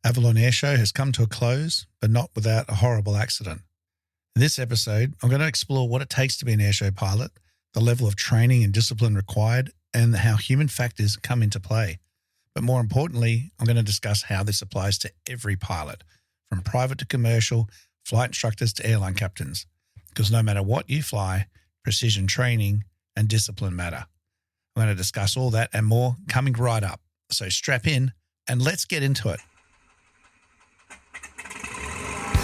Avalon Airshow has come to a close, but not without a horrible accident. In this episode, I'm going to explore what it takes to be an airshow pilot, the level of training and discipline required, and how human factors come into play. But more importantly, I'm going to discuss how this applies to every pilot, from private to commercial, flight instructors to airline captains. Because no matter what you fly, precision training and discipline matter. I'm going to discuss all that and more coming right up. So strap in and let's get into it.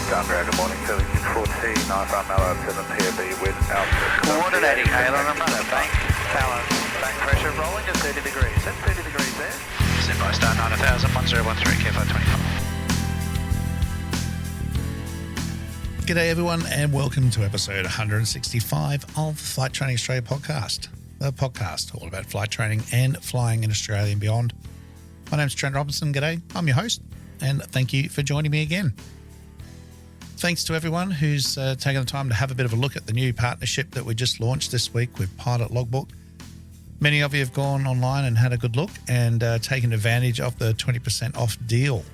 Good morning, 3614, 95 Mallow, 7 PAB with altitude. Coordinating, Airshow, I'm running bank, balance, bank pressure rolling at 30 degrees. That's 30 degrees there. Sit by star 9000, 1013, K5 25. G'day everyone and welcome to episode 165 of Flight Training Australia podcast, the podcast all about flight training and flying in Australia and beyond. My name's Trent Robinson. G'day, I'm your host and thank you for joining me again. Thanks to everyone who's taken the time to have a bit of a look at the new partnership that we just launched this week with Pilot Logbook. Many of you have gone online and had a good look and taken advantage of the 20% off deal.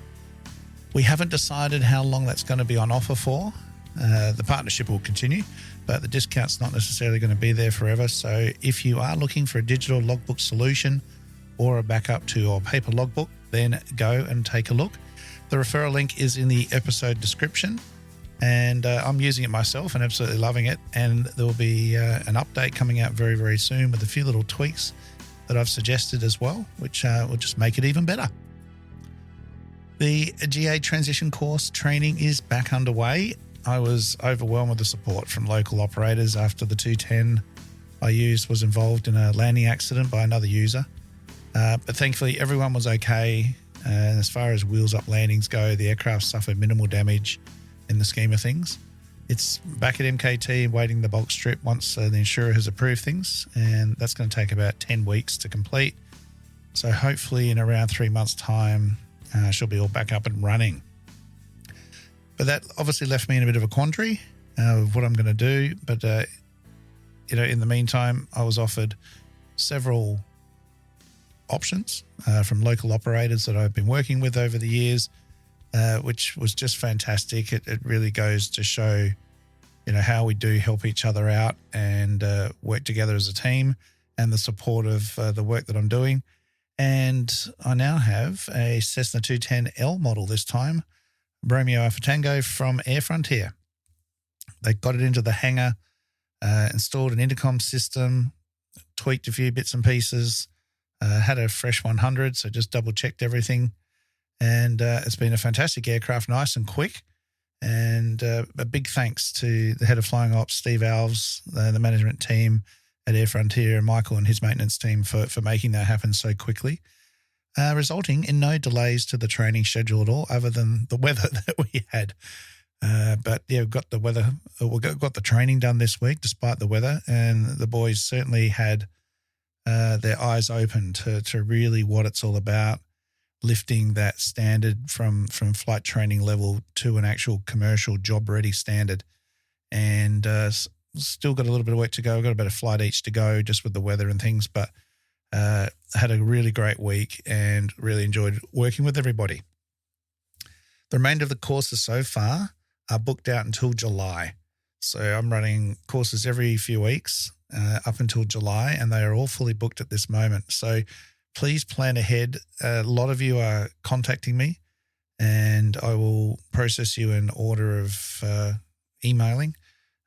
We haven't decided how long that's going to be on offer for. The partnership will continue, but the discount's not necessarily going to be there forever. So if you are looking for a digital logbook solution or a backup to your paper logbook, then go and take a look. The referral link is in the episode description. And I'm using it myself and absolutely loving it. And there will be an update coming out very, very soon with a few little tweaks that I've suggested as well, which will just make it even better. The GA transition course training is back underway. I was overwhelmed with the support from local operators after the 210 I used was involved in a landing accident by another user. But thankfully, everyone was okay. And as far as wheels up landings go, the aircraft suffered minimal damage in the scheme of things. It's back at MKT waiting the bulk strip once the insurer has approved things, and that's going to take about 10 weeks to complete. So hopefully in around 3 months' time, she'll be all back up and running. But that obviously left me in a bit of a quandary of what I'm going to do. But, in the meantime, I was offered several options from local operators that I've been working with over the years, which was just fantastic. It really goes to show, how we do help each other out and work together as a team and the support of the work that I'm doing. And I now have a Cessna 210L model this time, Romeo Alpha Tango from Air Frontier. They got it into the hangar, installed an intercom system, tweaked a few bits and pieces, had a fresh 100, so just double-checked everything. And it's been a fantastic aircraft, nice and quick. And a big thanks to the head of flying ops, Steve Alves, the management team at Air Frontier, and Michael and his maintenance team for making that happen so quickly, resulting in no delays to the training schedule at all, other than the weather that we had. But yeah, we've got the training done this week despite the weather, and the boys certainly had their eyes open to really what it's all about. Lifting that standard from flight training level to an actual commercial job ready standard, and still got a little bit of work to go. I've got about a flight each to go just with the weather and things, but had a really great week and really enjoyed working with everybody. The remainder of the courses so far are booked out until July. So I'm running courses every few weeks up until July, and they are all fully booked at this moment. So please plan ahead. A lot of you are contacting me, and I will process you an order of emailing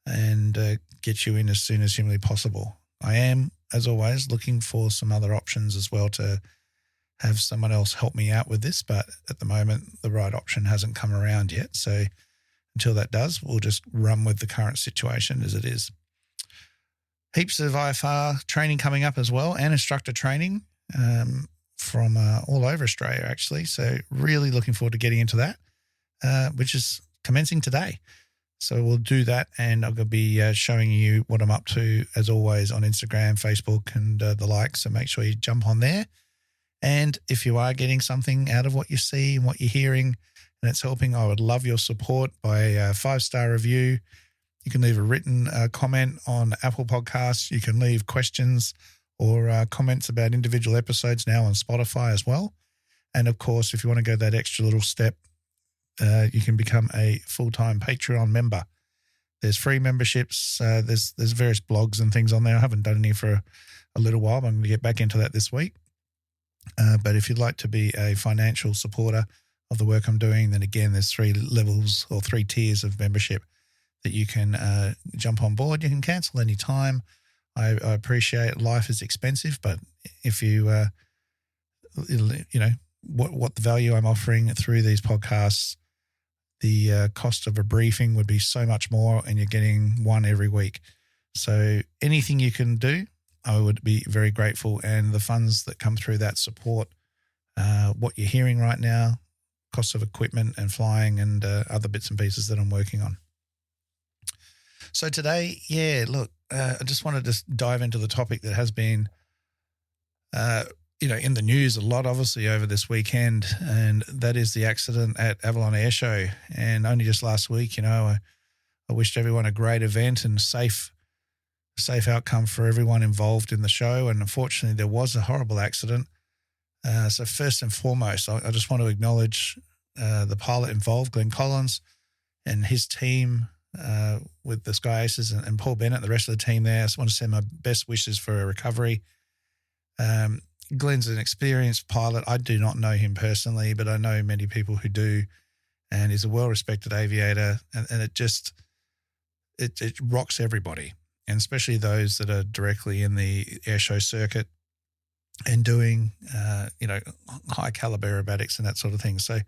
and get you in as soon as humanly possible. I am, as always, looking for some other options as well to have someone else help me out with this, but at the moment, the right option hasn't come around yet. So until that does, we'll just run with the current situation as it is. Heaps of IFR training coming up as well, and instructor training from all over Australia, actually. So really looking forward to getting into that, which is commencing today. So we'll do that, and I'm going to be showing you what I'm up to, as always, on Instagram, Facebook, and the like. So make sure you jump on there. And if you are getting something out of what you see and what you're hearing, and it's helping, I would love your support by a 5-star review. You can leave a written comment on Apple Podcasts. You can leave questions or comments about individual episodes now on Spotify as well. And of course, if you want to go that extra little step you can become a full-time Patreon member. There's free memberships. There's various blogs and things on there. I haven't done any for a little while, but I'm going to get back into that this week. But if you'd like to be a financial supporter of the work I'm doing, then again, there's 3 levels or 3 tiers of membership that you can jump on board. You can cancel any time. I appreciate life is expensive, but if you, what the value I'm offering through these podcasts, the cost of a briefing would be so much more, and you're getting one every week. So anything you can do, I would be very grateful. And the funds that come through that support what you're hearing right now, cost of equipment and flying and other bits and pieces that I'm working on. So today, I just wanted to dive into the topic that has been, in the news a lot, obviously, over this weekend, and that is the accident at Avalon Airshow. And only just last week, I wished everyone a great event and safe outcome for everyone involved in the show. And unfortunately, there was a horrible accident. So first and foremost, I just want to acknowledge the pilot involved, Glenn Collins, and his team with the Sky Aces and Paul Bennett, the rest of the team there. I just want to send my best wishes for a recovery. Glenn's an experienced pilot. I do not know him personally, but I know many people who do, and he's a well-respected aviator, and it rocks everybody, and especially those that are directly in the airshow circuit and doing, high caliber aerobatics and that sort of thing. So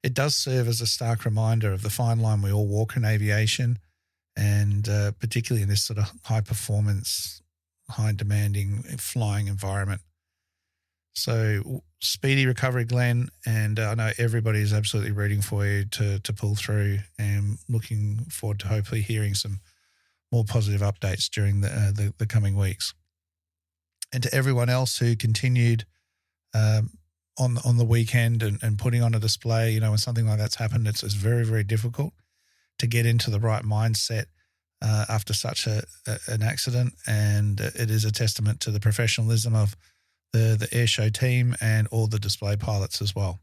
it does serve as a stark reminder of the fine line we all walk in aviation, and particularly in this sort of high performance, high demanding flying environment. So speedy recovery, Glenn, and I know everybody is absolutely rooting for you to pull through, and looking forward to hopefully hearing some more positive updates during the coming weeks. And to everyone else who continued on the weekend and putting on a display, when something like that's happened, it's very, very difficult to get into the right mindset after such an accident. And it is a testament to the professionalism of the airshow team and all the display pilots as well.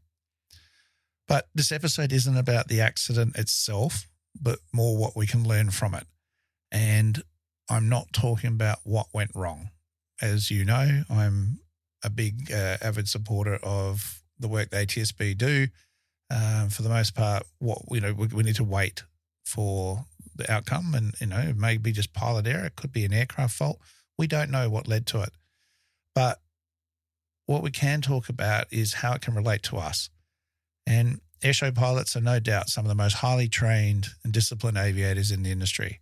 But this episode isn't about the accident itself, but more what we can learn from it. And I'm not talking about what went wrong. As you know, I'm a big avid supporter of the work the ATSB do. For the most part, we need to wait for the outcome, and it may be just pilot error. It could be an aircraft fault. We don't know what led to it. But what we can talk about is how it can relate to us. And airshow pilots are no doubt some of the most highly trained and disciplined aviators in the industry.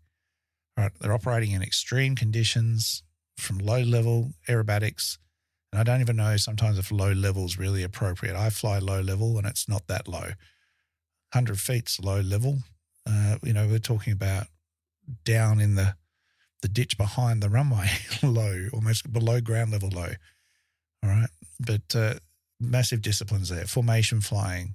All right, they're operating in extreme conditions, from low-level aerobatics, and I don't even know sometimes if low level is really appropriate. I fly low level, and it's not that low. 100 feet's low level. We're talking about down in the ditch behind the runway, low, almost below ground level low. All right, but massive disciplines there. Formation flying,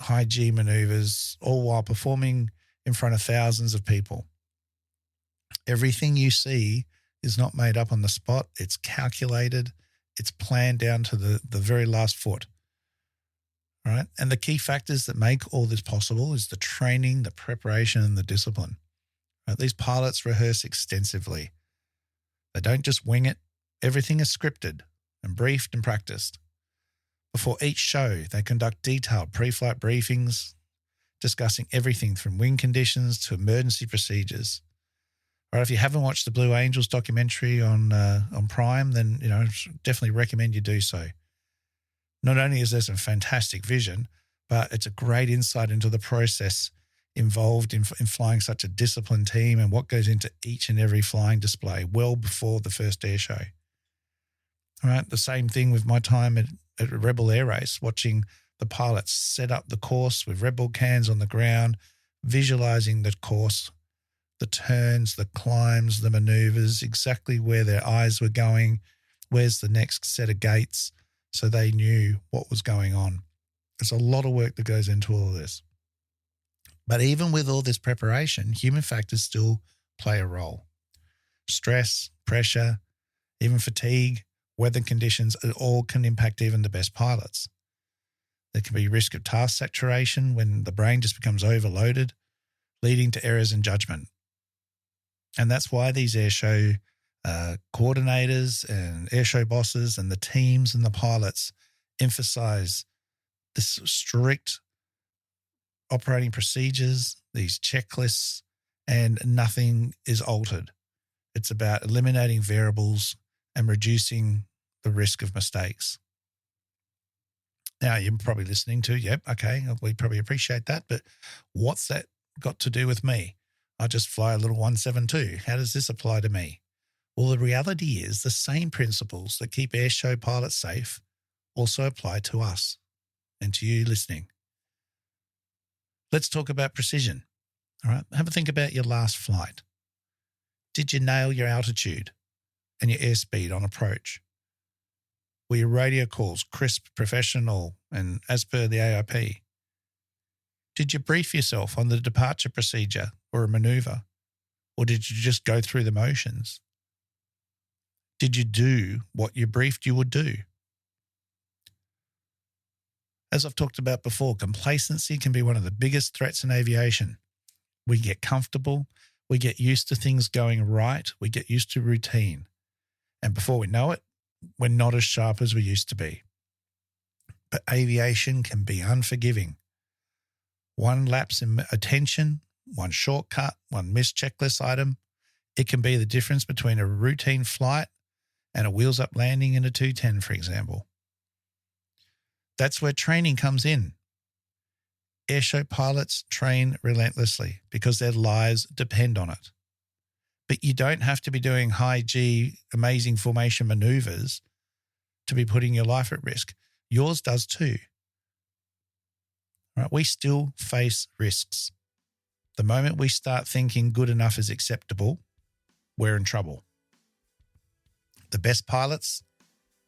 high G maneuvers, all while performing in front of thousands of people. Everything you see is not made up on the spot. It's calculated. It's planned down to the very last foot. All right. And the key factors that make all this possible is the training, the preparation, and the discipline. Right? These pilots rehearse extensively. They don't just wing it. Everything is scripted and briefed and practiced. Before each show, they conduct detailed pre-flight briefings, discussing everything from wing conditions to emergency procedures. All right, if you haven't watched the Blue Angels documentary on Prime, then definitely recommend you do so. Not only is there some fantastic vision, but it's a great insight into the process involved in flying such a disciplined team and what goes into each and every flying display well before the first air show. All right, the same thing with my time at a Rebel Air Race, watching the pilots set up the course with Red Bull cans on the ground, visualizing the course, the turns, the climbs, the maneuvers, exactly where their eyes were going, where's the next set of gates, so they knew what was going on. There's a lot of work that goes into all of this. But even with all this preparation, human factors still play a role. Stress, pressure, even fatigue, weather conditions, it all can impact even the best pilots. There can be risk of task saturation when the brain just becomes overloaded, leading to errors in judgment. And that's why these airshow coordinators and airshow bosses and the teams and the pilots emphasize this strict operating procedures, these checklists, and nothing is altered. It's about eliminating variables and reducing the risk of mistakes. Now, you're probably listening to, yep, okay, we probably appreciate that, but what's that got to do with me? I just fly a little 172. How does this apply to me? Well, the reality is the same principles that keep airshow pilots safe also apply to us and to you listening. Let's talk about precision. All right, have a think about your last flight. Did you nail your altitude and your airspeed on approach? Were your radio calls crisp, professional, and as per the AIP? Did you brief yourself on the departure procedure or a maneuver? Or did you just go through the motions? Did you do what you briefed you would do? As I've talked about before, complacency can be one of the biggest threats in aviation. We get comfortable, we get used to things going right, we get used to routine. And before we know it, we're not as sharp as we used to be. But aviation can be unforgiving. One lapse in attention, one shortcut, one missed checklist item, it can be the difference between a routine flight and a wheels-up landing in a 210, for example. That's where training comes in. Airshow pilots train relentlessly because their lives depend on it. But you don't have to be doing high-G, amazing formation maneuvers to be putting your life at risk. Yours does too. Right? We still face risks. The moment we start thinking good enough is acceptable, we're in trouble. The best pilots,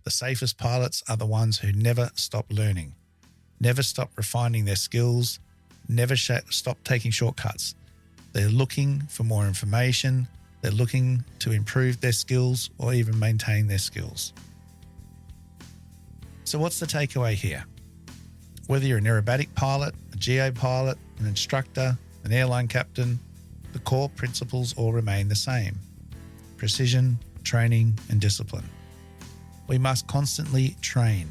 the safest pilots are the ones who never stop learning, never stop refining their skills, never stop taking shortcuts. They're looking for more information. They're looking to improve their skills or even maintain their skills. So what's the takeaway here? Whether you're an aerobatic pilot, a GA pilot, an instructor, an airline captain, the core principles all remain the same: precision, training, and discipline. We must constantly train,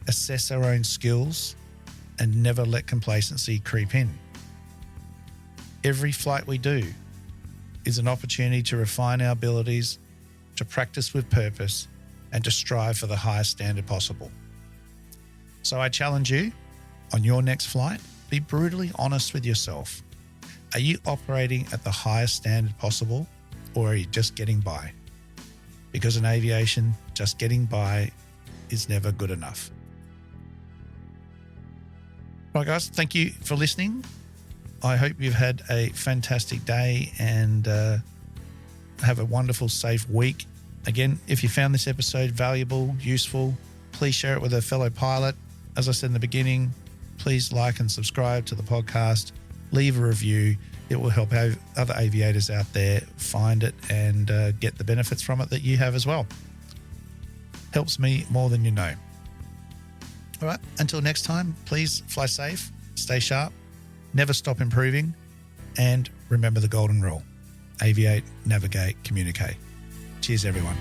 assess our own skills, and never let complacency creep in. Every flight we do is an opportunity to refine our abilities, to practice with purpose, and to strive for the highest standard possible. So I challenge you, on your next flight, be brutally honest with yourself. Are you operating at the highest standard possible, or are you just getting by? Because in aviation, just getting by is never good enough. Right, guys, thank you for listening. I hope you've had a fantastic day and have a wonderful, safe week. Again, if you found this episode valuable, useful, please share it with a fellow pilot. As I said in the beginning, please like and subscribe to the podcast. Leave a review. It will help other aviators out there find it and get the benefits from it that you have as well. Helps me more than you know. All right, until next time, please fly safe, stay sharp, never stop improving, and remember the golden rule: aviate, navigate, communicate. Cheers, everyone.